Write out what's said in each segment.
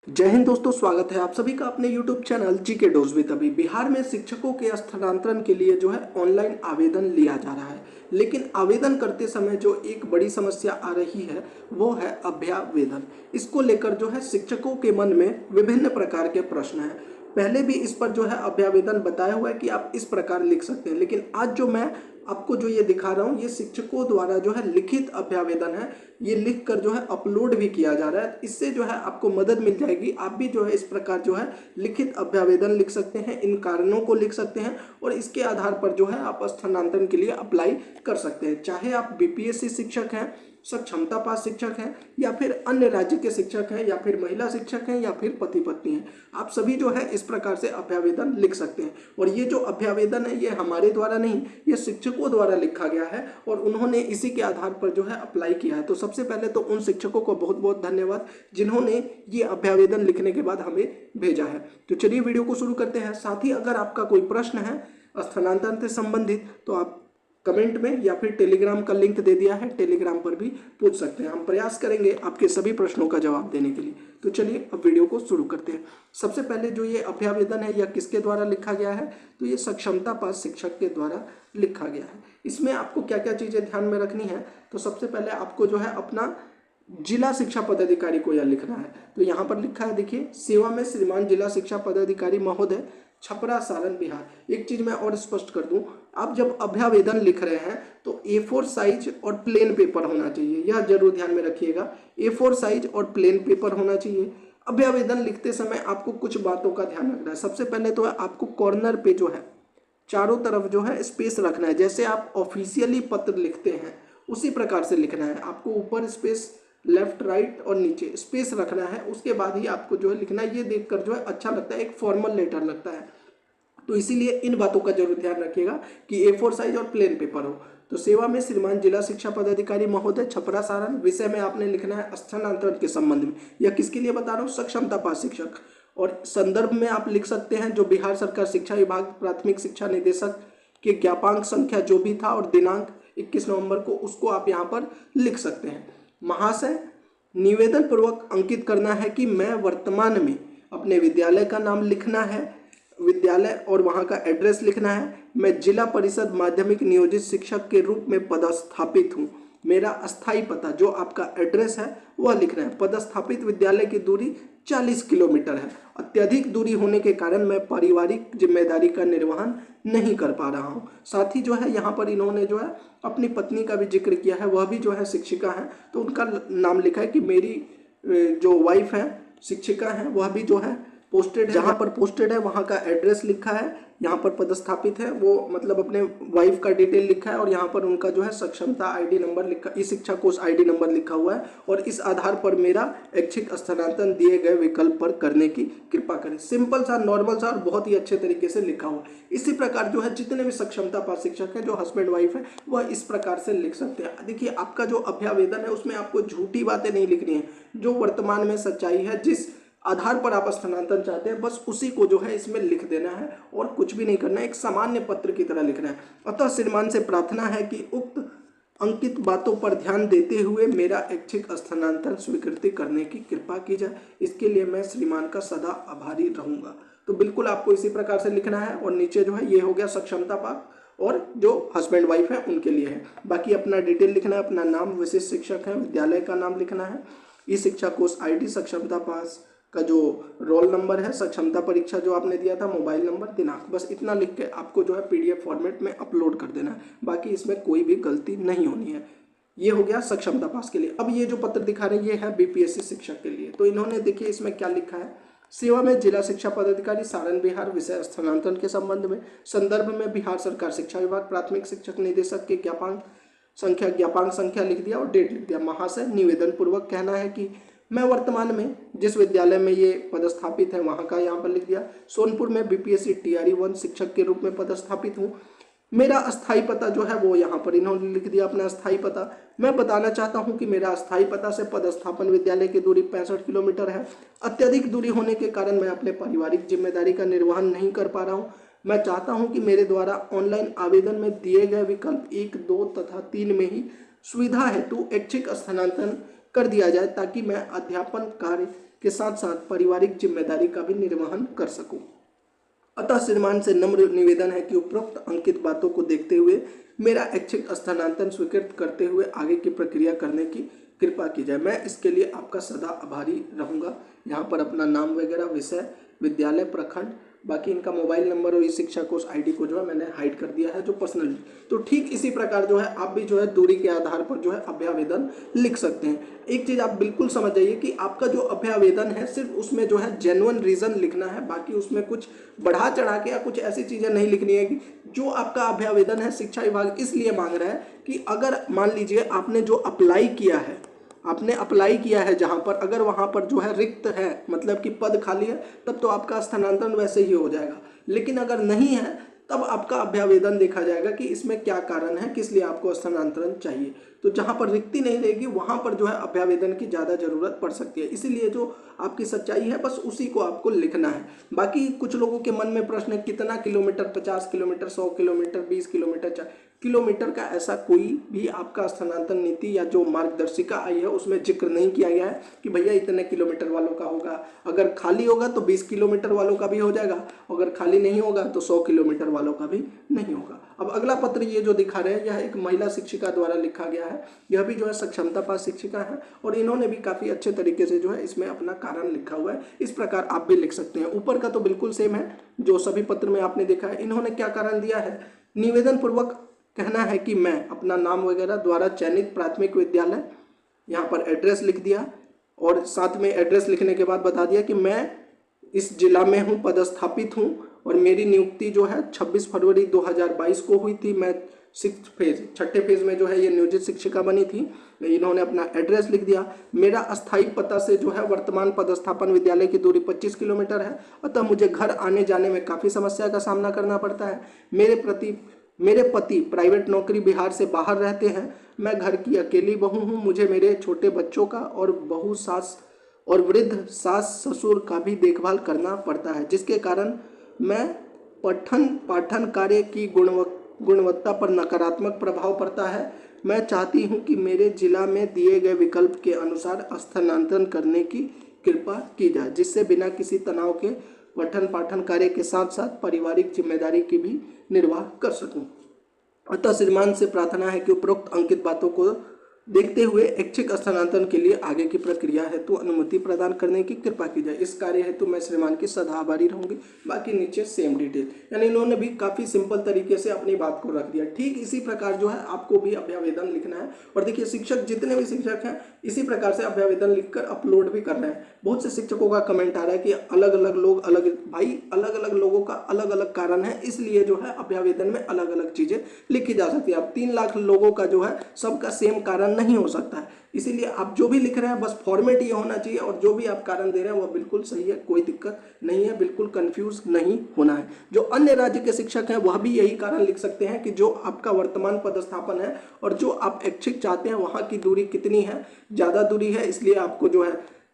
जय हिंद दोस्तों, स्वागत है आप सभी का अपने YouTube channel GK dose with अभी। बिहार में शिक्षकों के स्थानांतरण के लिए जो है ऑनलाइन आवेदन लिया जा रहा है, लेकिन आवेदन करते समय जो एक बड़ी समस्या आ रही है वो है अभ्यावेदन। इसको लेकर जो है शिक्षकों के मन में विभिन्न प्रकार के प्रश्न हैं। पहले भी इस पर जो है अभ्यावेदन बताया हुआ है कि आप इस प्रकार लिख सकते हैं, लेकिन आज जो मैं आपको जो ये दिखा रहा हूँ ये शिक्षकों द्वारा जो है लिखित अभ्यावेदन है। ये लिख कर जो है अपलोड भी किया जा रहा है। इससे जो है आपको मदद मिल जाएगी। आप भी जो है इस प्रकार जो है लिखित अभ्यावेदन लिख सकते हैं, इन कारणों को लिख सकते हैं और इसके आधार पर जो है आप स्थानांतरण के लिए अप्लाई कर सकते हैं। चाहे आप बीपीएससी शिक्षक हैं, सक्षमता पास शिक्षक हैं, या फिर अन्य राज्य के शिक्षक हैं, या फिर महिला शिक्षक हैं, या फिर पति पत्नी हैं, आप सभी जो है इस प्रकार से अभ्यावेदन लिख सकते हैं। और ये जो अभ्यावेदन है ये हमारे द्वारा नहीं, ये शिक्षकों द्वारा लिखा गया है और उन्होंने इसी के आधार पर जो है अप्लाई किया है। तो सबसे पहले तो उन शिक्षकों को बहुत बहुत धन्यवाद जिन्होंने ये अभ्यावेदन लिखने के बाद हमें भेजा है। तो चलिए वीडियो को शुरू करते हैं। साथ ही अगर आपका कोई प्रश्न है स्थानांतरण से संबंधित तो आप कमेंट में या फिर टेलीग्राम का लिंक दे दिया है, टेलीग्राम पर भी पूछ सकते हैं। हम प्रयास करेंगे आपके सभी प्रश्नों का जवाब देने के लिए। तो चलिए अब वीडियो को शुरू करते हैं। सबसे पहले जो ये अभ्यावेदन है यह किसके द्वारा लिखा गया है, तो ये सक्षमता पास शिक्षक के द्वारा लिखा गया है। इसमें आपको क्या क्या चीज़ें ध्यान में रखनी है, तो सबसे पहले आपको जो है अपना जिला शिक्षा पदाधिकारी को यह लिखना है। तो यहाँ पर लिखा है, देखिए, सेवा में श्रीमान जिला शिक्षा पदाधिकारी महोदय, छपरा सारण बिहार। एक चीज मैं और स्पष्ट कर दूं, आप जब अभ्यावेदन लिख रहे हैं तो A4 साइज और प्लेन पेपर होना चाहिए, यह जरूर ध्यान में रखिएगा। A4 साइज और प्लेन पेपर होना चाहिए। अभ्यावेदन लिखते समय आपको कुछ बातों का ध्यान रखना है। सबसे पहले तो आपको कॉर्नर पे जो है चारों तरफ जो है स्पेस रखना है। जैसे आप ऑफिशियली पत्र लिखते हैं उसी प्रकार से लिखना है। आपको ऊपर स्पेस, लेफ्ट राइट और नीचे स्पेस रखना है। उसके बाद ही आपको जो है लिखना है। ये देखकर जो है अच्छा लगता है, एक फॉर्मल लेटर लगता है। तो इसीलिए इन बातों का जरूर ध्यान रखिएगा कि A4 साइज और प्लेन पेपर हो। तो सेवा में श्रीमान जिला शिक्षा पदाधिकारी महोदय, छपरा सारण। विषय में आपने लिखना है स्थानांतरण के संबंध में। यह किसके लिए बता रहा हूँ, सक्षमता पास शिक्षक। और संदर्भ में आप लिख सकते हैं जो बिहार सरकार शिक्षा विभाग प्राथमिक शिक्षा निदेशक के ज्ञापांक संख्या जो भी था और दिनांक 21 नवंबर को, उसको आप यहाँ पर लिख सकते हैं। महाशय, निवेदन पूर्वक अंकित करना है कि मैं वर्तमान में, अपने विद्यालय का नाम लिखना है, विद्यालय और वहाँ का एड्रेस लिखना है। मैं जिला परिषद माध्यमिक नियोजित शिक्षक के रूप में पदस्थापित हूँ। मेरा अस्थायी पता, जो आपका एड्रेस है वह लिखना है। पदस्थापित विद्यालय की दूरी 40 किलोमीटर है। अत्यधिक दूरी होने के कारण मैं पारिवारिक जिम्मेदारी का निर्वहन नहीं कर पा रहा हूँ। साथ ही जो है यहाँ पर इन्होंने जो है अपनी पत्नी का भी जिक्र किया है, वह भी जो है शिक्षिका है। तो उनका नाम लिखा है कि मेरी जो वाइफ है शिक्षिका है, वह भी जो है पोस्टेड है। जहाँ पर पोस्टेड है वहाँ का एड्रेस लिखा है, यहाँ पर पदस्थापित है वो मतलब अपने वाइफ का डिटेल लिखा है और यहाँ पर उनका जो है सक्षमता आईडी नंबर लिखा, ई शिक्षा कोष आईडी नंबर लिखा हुआ है। और इस आधार पर मेरा ऐच्छिक स्थानांतरण दिए गए विकल्प पर करने की कृपा करें। सिंपल सा, नॉर्मल सा और बहुत ही अच्छे तरीके से लिखा हुआ है। इसी प्रकार जो है जितने भी सक्षमता पास शिक्षक हैं जो हस्बैंड वाइफ है वह इस प्रकार से लिख सकते हैं। देखिए, आपका जो अभ्यावेदन है उसमें आपको झूठी बातें नहीं लिखनी है। जो वर्तमान में सच्चाई है, जिस आधार पर आप स्थानांतरण चाहते हैं, बस उसी को जो है इसमें लिख देना है और कुछ भी नहीं करना है। एक सामान्य पत्र की तरह लिखना है। अतः श्रीमान से प्रार्थना है कि उक्त अंकित बातों पर ध्यान देते हुए मेरा ऐच्छिक स्थानांतरण स्वीकृति करने की कृपा की जाए। इसके लिए मैं श्रीमान का सदा आभारी रहूंगा। तो बिल्कुल आपको इसी प्रकार से लिखना है। और नीचे जो है ये हो गया सक्षमता पास और जो हस्बैंड वाइफ है उनके लिए है। बाकी अपना डिटेल लिखना है, अपना नाम, विशिष्ट शिक्षक है, विद्यालय का नाम लिखना है, ई शिक्षा कोष आईडी, सक्षमता पास का जो रोल नंबर है, सक्षमता परीक्षा जो आपने दिया था, मोबाइल नंबर, दिनांक, बस इतना लिख के आपको जो है PDF फॉर्मेट में अपलोड कर देना है। बाकी इसमें कोई भी गलती नहीं होनी है। ये हो गया सक्षमता पास के लिए। अब ये जो पत्र दिखा रहे हैं ये है BPSC शिक्षक के लिए। तो इन्होंने देखिए इसमें क्या लिखा है, सेवा में जिला शिक्षा पदाधिकारी सारण बिहार, विषय स्थानांतरण के संबंध में, संदर्भ में बिहार सरकार शिक्षा विभाग प्राथमिक शिक्षक निदेशक के ज्ञापांक संख्या लिख दिया और डेट लिख दिया। महाशय, निवेदन पूर्वक कहना है कि मैं वर्तमान में जिस विद्यालय में ये पदस्थापित है वहाँ का यहाँ पर लिख दिया, सोनपुर में BPSC TRE 1 शिक्षक के रूप में पदस्थापित हूँ। मेरा अस्थाई पता जो है वो यहाँ पर इन्होंने लिख दिया, अपना अस्थाई पता। मैं बताना चाहता हूँ कि मेरा अस्थाई पता से पदस्थापन विद्यालय की दूरी 65 किलोमीटर है। अत्यधिक दूरी होने के कारण मैं अपने पारिवारिक जिम्मेदारी का निर्वहन नहीं कर पा रहा हूँ। मैं चाहता हूँ कि मेरे द्वारा ऑनलाइन आवेदन में दिए गए विकल्प 1, 2 तथा 3 में ही सुविधा हेतु ऐच्छिक स्थानांतरण कर दिया जाए ताकि मैं अध्यापन कार्य के साथ साथ पारिवारिक जिम्मेदारी का भी निर्वहन कर सकूं। अतः श्रीमान से नम्र निवेदन है कि उपरोक्त अंकित बातों को देखते हुए मेरा ऐच्छिक स्थानांतरण स्वीकृत करते हुए आगे की प्रक्रिया करने की कृपा की जाए। मैं इसके लिए आपका सदा आभारी रहूँगा। यहाँ पर अपना नाम वगैरह, विषय, विद्यालय, प्रखंड, बाकी इनका मोबाइल नंबर और ई शिक्षा कोष आईडी को जो है मैंने हाइड कर दिया है जो पर्सनल। तो ठीक इसी प्रकार जो है आप भी जो है दूरी के आधार पर जो है अभ्यावेदन लिख सकते हैं। एक चीज़ आप बिल्कुल समझ जाइए कि आपका जो अभ्यावेदन है सिर्फ उसमें जो है जेन्युइन रीज़न लिखना है, बाकी उसमें कुछ बढ़ा चढ़ा के या कुछ ऐसी चीज़ें नहीं लिखनी है कि जो आपका अभ्यावेदन है शिक्षा विभाग इसलिए मांग रहा है कि अगर मान लीजिए आपने जो अप्लाई किया है जहाँ पर, अगर वहाँ पर जो है रिक्त है, मतलब कि पद खाली है, तब तो आपका स्थानांतरण वैसे ही हो जाएगा। लेकिन अगर नहीं है तब आपका अभ्यावेदन देखा जाएगा कि इसमें क्या कारण है, किस लिए आपको स्थानांतरण चाहिए। तो जहाँ पर रिक्ति नहीं रहेगी वहाँ पर जो है अभ्यावेदन की ज़्यादा ज़रूरत पड़ सकती है। इसीलिए जो आपकी सच्चाई है बस उसी को आपको लिखना है। बाकी कुछ लोगों के मन में प्रश्न है कितना kilometre, 50 kilometre, 100 kilometre, 20 kilometre, 4 kilometre का ऐसा कोई भी आपका स्थानांतरण नीति या जो मार्गदर्शिका आई है उसमें जिक्र नहीं किया गया है कि भैया इतने किलोमीटर वालों का होगा। अगर खाली होगा तो 20 किलोमीटर वालों का भी हो जाएगा, अगर खाली नहीं होगा तो 100 किलोमीटर वालों का भी नहीं होगा। अब अगला पत्र ये जो दिखा रहे हैं यह एक महिला शिक्षिका द्वारा लिखा गया है। यह भी जो है सक्षमता पास शिक्षिका है और इन्होंने भी काफ़ी अच्छे तरीके से जो है इसमें अपना कारण लिखा हुआ है। इस प्रकार आप भी लिख सकते हैं। ऊपर का तो बिल्कुल सेम है जो सभी पत्र में आपने देखा है। इन्होंने क्या कारण दिया है, निवेदन पूर्वक कहना है कि मैं अपना नाम वगैरह द्वारा चयनित प्राथमिक विद्यालय, यहाँ पर एड्रेस लिख दिया और साथ में एड्रेस लिखने के बाद बता दिया कि मैं इस जिला में हूँ, पदस्थापित हूँ और मेरी नियुक्ति जो है 26 फरवरी 2022 को हुई थी। मैं 6th फेज में जो है ये नियोजित शिक्षिका बनी थी। इन्होंने अपना एड्रेस लिख दिया। मेरा अस्थायी पता से जो है वर्तमान पदस्थापन विद्यालय की दूरी 25 किलोमीटर है, अतः मुझे घर आने जाने में काफ़ी समस्या का सामना करना पड़ता है। मेरे पति प्राइवेट नौकरी बिहार से बाहर रहते हैं। मैं घर की अकेली बहू हूँ। मुझे मेरे छोटे बच्चों का और बहू, सास और वृद्ध सास ससुर का भी देखभाल करना पड़ता है, जिसके कारण मैं पाठन कार्य की गुणवत्ता पर नकारात्मक प्रभाव पड़ता है। मैं चाहती हूँ कि मेरे जिला में दिए गए विकल्प के अनुसार स्थानांतरण करने की कृपा की जाए, जिससे बिना किसी तनाव के पाठन कार्य के साथ साथ पारिवारिक जिम्मेदारी की भी निर्वाह कर सकूं। अतः श्रीमान से प्रार्थना है कि उपरोक्त अंकित बातों को देखते हुए ऐच्छिक स्थानांतरण के लिए आगे की प्रक्रिया हेतु अनुमति प्रदान करने की कृपा की जाए। इस कार्य हेतु मैं श्रीमान की सदा आभारी रहूंगी। बाकी नीचे सेम डिटेल, यानी इन्होंने भी काफ़ी सिंपल तरीके से अपनी बात को रख दिया। ठीक इसी प्रकार जो है आपको भी अभ्यावेदन लिखना है। और देखिए शिक्षक, जितने भी शिक्षक हैं इसी प्रकार से अभ्यावेदन लिखकर अपलोड भी कर रहे हैं। बहुत से शिक्षकों का कमेंट आ रहा है कि अलग अलग लोगों का अलग अलग कारण है, इसलिए जो है अभ्यावेदन में अलग अलग चीज़ें लिखी जा सकती है। अब 3 लाख लोगों का जो है सबका सेम कारण नहीं हो सकता है, इसीलिए आप जो भी लिख रहे हैं बस फॉर्मेट ये होना चाहिए और जो भी आप कारण दे रहे हैं वो बिल्कुल सही है, कोई दिक्कत नहीं है, बिल्कुल कंफ्यूज नहीं होना है। जो अन्य राज्य के शिक्षक हैं वह भी यही कारण लिख सकते हैं कि जो आपका वर्तमान पदस्थापन है और जो आप ऐच्छिक चाहते हैं वहाँ की दूरी कितनी है, ज़्यादा दूरी है, इसलिए आपको जो है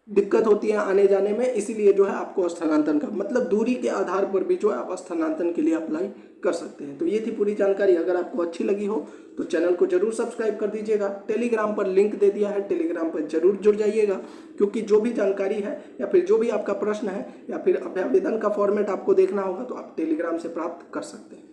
दिक्कत होती है आने जाने में, इसीलिए जो है आपको स्थानांतरण का मतलब दूरी के आधार पर भी जो है आप स्थानांतरण के लिए अप्लाई कर सकते हैं। तो ये थी पूरी जानकारी। अगर आपको अच्छी लगी हो तो चैनल को जरूर सब्सक्राइब कर दीजिएगा। टेलीग्राम पर लिंक दे दिया है, टेलीग्राम पर जरूर जुड़ जाइएगा, क्योंकि जो भी जानकारी है या फिर जो भी आपका प्रश्न है या फिर अभ्यावेदन का फॉर्मेट आपको देखना होगा तो आप टेलीग्राम से प्राप्त कर सकते हैं।